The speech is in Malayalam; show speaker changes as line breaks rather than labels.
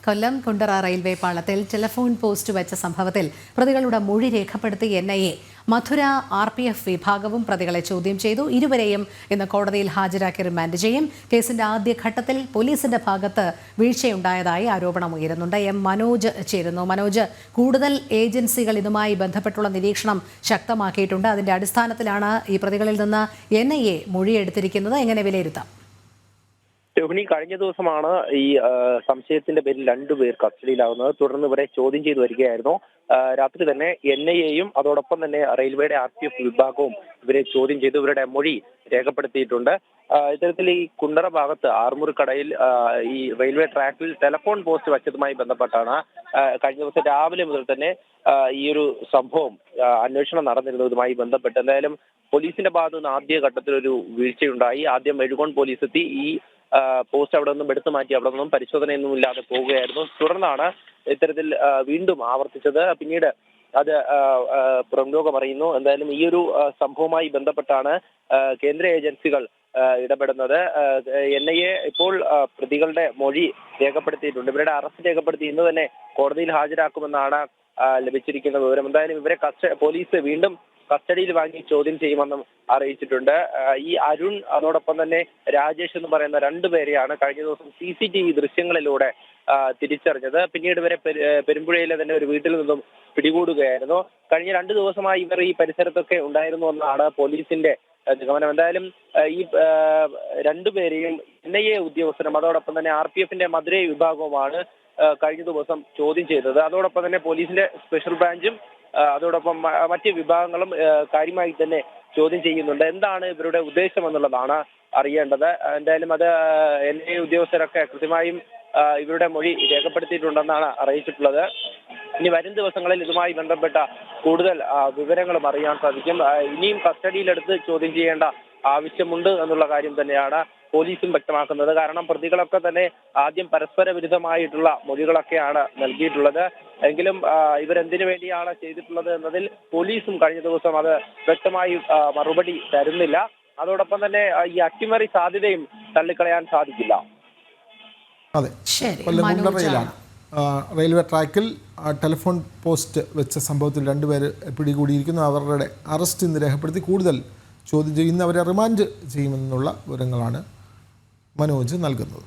Kollam Kundara railway പാളത്തിൽ telephone post വെച്ച സംഭവത്തിൽ പ്രതികളുടെ മൊഴി രേഖപ്പെടുത്തി NIA മധുര RPF വിഭാഗവും പ്രതികളെ ചോദ്യം ചെയ്തു. ഇരുവരെയും ഇന്ന് കോടതിയിൽ ഹാജരാക്കി റിമാൻഡ് ചെയ്യും. കേസിന്റെ ആദ്യഘട്ടത്തിൽ പോലീസിന്റെ ഭാഗത്ത് വീഴ്ചയുണ്ടായതായി ആരോപണമുയരുന്നുണ്ട്. മനോജ് ചേരുന്നു. മനോജ്, കൂടുതൽ ഏജൻസികൾ ഇതുമായി ബന്ധപ്പെട്ടുള്ള നിരീക്ഷണം ശക്തമാക്കിയിട്ടുണ്ട്. അതിന്റെ അടിസ്ഥാനത്തിലാണ് ഈ പ്രതികളിൽ നിന്ന് NIA മൊഴിയെടുത്തിരിക്കുന്നത്. എങ്ങനെ വിലയിരുത്താം?
രോഹിണി, കഴിഞ്ഞ ദിവസമാണ് ഈ സംശയത്തിന്റെ പേരിൽ രണ്ടുപേർ കസ്റ്റഡിയിലാവുന്നത്. തുടർന്ന് ഇവരെ ചോദ്യം ചെയ്തു വരികയായിരുന്നു. രാത്രി തന്നെ NIAയും അതോടൊപ്പം തന്നെ റെയിൽവേയുടെ RPF വിഭാഗവും ഇവരെ ചോദ്യം ചെയ്തു. ഇവരുടെ മൊഴി രേഖപ്പെടുത്തിയിട്ടുണ്ട്. ഇത്തരത്തിൽ ഈ കുണ്ടറ ഭാഗത്ത് ആറുമുറിക്കടയിൽ ഈ റെയിൽവേ ട്രാക്കിൽ ടെലിഫോൺ പോസ്റ്റ് വച്ചതുമായി ബന്ധപ്പെട്ടാണ് കഴിഞ്ഞ ദിവസം രാവിലെ മുതൽ തന്നെ ഈ ഒരു സംഭവം അന്വേഷണം നടന്നിരുന്നതുമായി ബന്ധപ്പെട്ട് എന്തായാലും പോലീസിന്റെ ഭാഗത്തു നിന്ന് ആദ്യഘട്ടത്തിൽ ഒരു വീഴ്ചയുണ്ടായി. ആദ്യം എഴുകോൺ പോലീസ് എത്തി ഈ പോസ്റ്റ് അവിടെ നിന്നും എടുത്തു മാറ്റി. അവിടെ നിന്നും പരിശോധനയൊന്നും ഇല്ലാതെ പോവുകയായിരുന്നു. തുടർന്നാണ് ഇത്തരത്തിൽ വീണ്ടും ആവർത്തിച്ചത്. പിന്നീട് അത് പുറം ലോകം അറിയുന്നു. എന്തായാലും ഈ ഒരു സംഭവവുമായി ബന്ധപ്പെട്ടാണ് കേന്ദ്ര ഏജൻസികൾ ഇടപെടുന്നത്. NIA ഇപ്പോൾ പ്രതികളുടെ മൊഴി രേഖപ്പെടുത്തിയിട്ടുണ്ട്. ഇവരുടെ അറസ്റ്റ് രേഖപ്പെടുത്തി ഇന്ന് തന്നെ കോടതിയിൽ ഹാജരാക്കുമെന്നാണ് ലഭിച്ചിരിക്കുന്ന വിവരം. എന്തായാലും ഇവരെ പോലീസ് വീണ്ടും കസ്റ്റഡിയിൽ വാങ്ങി ചോദ്യം ചെയ്യുമെന്നും അറിയിച്ചിട്ടുണ്ട്. ഈ അരുൺ അതോടൊപ്പം തന്നെ രാജേഷ് എന്ന് പറയുന്ന രണ്ടുപേരെയാണ് കഴിഞ്ഞ ദിവസം CCTV ദൃശ്യങ്ങളിലൂടെ തിരിച്ചറിഞ്ഞത്. പിന്നീട് ഇവരെ പെരുമ്പുഴയിലെ തന്നെ ഒരു വീട്ടിൽ നിന്നും പിടികൂടുകയായിരുന്നു. കഴിഞ്ഞ 2 ദിവസമായി ഇവർ ഈ പരിസരത്തൊക്കെ ഉണ്ടായിരുന്നു എന്നാണ് പോലീസിന്റെ നിഗമനം. എന്തായാലും ഈ രണ്ടുപേരെയും NIA ഉദ്യോഗസ്ഥരും അതോടൊപ്പം തന്നെ RPFന്റെ മധുര വിഭാഗവുമാണ് കഴിഞ്ഞ ദിവസം ചോദ്യം ചെയ്തത്. അതോടൊപ്പം തന്നെ പോലീസിന്റെ സ്പെഷ്യൽ ബ്രാഞ്ചും അതോടൊപ്പം മറ്റ് വിഭാഗങ്ങളും കാര്യമായി തന്നെ ചോദ്യം ചെയ്യുന്നുണ്ട്. എന്താണ് ഇവരുടെ ഉദ്ദേശം എന്നുള്ളതാണ് അറിയേണ്ടത്. എന്തായാലും അത് NIA ഉദ്യോഗസ്ഥരൊക്കെ കൃത്യമായും ഇവരുടെ മൊഴി രേഖപ്പെടുത്തിയിട്ടുണ്ടെന്നാണ് അറിയിച്ചിട്ടുള്ളത്. ഇനി വരും ദിവസങ്ങളിൽ ഇതുമായി ബന്ധപ്പെട്ട കൂടുതൽ വിവരങ്ങളും അറിയാൻ സാധിക്കും. ഇനിയും കസ്റ്റഡിയിലെടുത്ത് ചോദ്യം ചെയ്യേണ്ട ആവശ്യമുണ്ട് എന്നുള്ള കാര്യം തന്നെയാണ് പോലീസും വ്യക്തമാക്കുന്നത്. കാരണം പ്രതികളൊക്കെ തന്നെ ആദ്യം പരസ്പര വിരുദ്ധമായിട്ടുള്ള മൊഴികളൊക്കെയാണ് നൽകിയിട്ടുള്ളത്. എങ്കിലും ഇവരെന്തിനു വേണ്ടിയാണ് ചെയ്തിട്ടുള്ളത് എന്നതിൽ പോലീസും കഴിഞ്ഞ ദിവസം അത് വ്യക്തമായി മറുപടി തരുന്നില്ല. അതോടൊപ്പം തന്നെ ഈ അട്ടിമറി സാധ്യതയും തള്ളിക്കളയാൻ സാധിക്കില്ല.
അതെ, കൊല്ലം റെയിൽവേ ട്രാക്കിൽ ടെലിഫോൺ പോസ്റ്റ് വെച്ച സംഭവത്തിൽ 2 പേര് പിടികൂടിയിരിക്കുന്നു. അവരുടെ അറസ്റ്റ് ഇന്ന് രേഖപ്പെടുത്തി കൂടുതൽ ചോദ്യം ചെയ്യുന്ന അവരെ റിമാൻഡ് ചെയ്യുമെന്നുള്ള വിവരങ്ങളാണ് മനോജ് നൽകുന്നത്.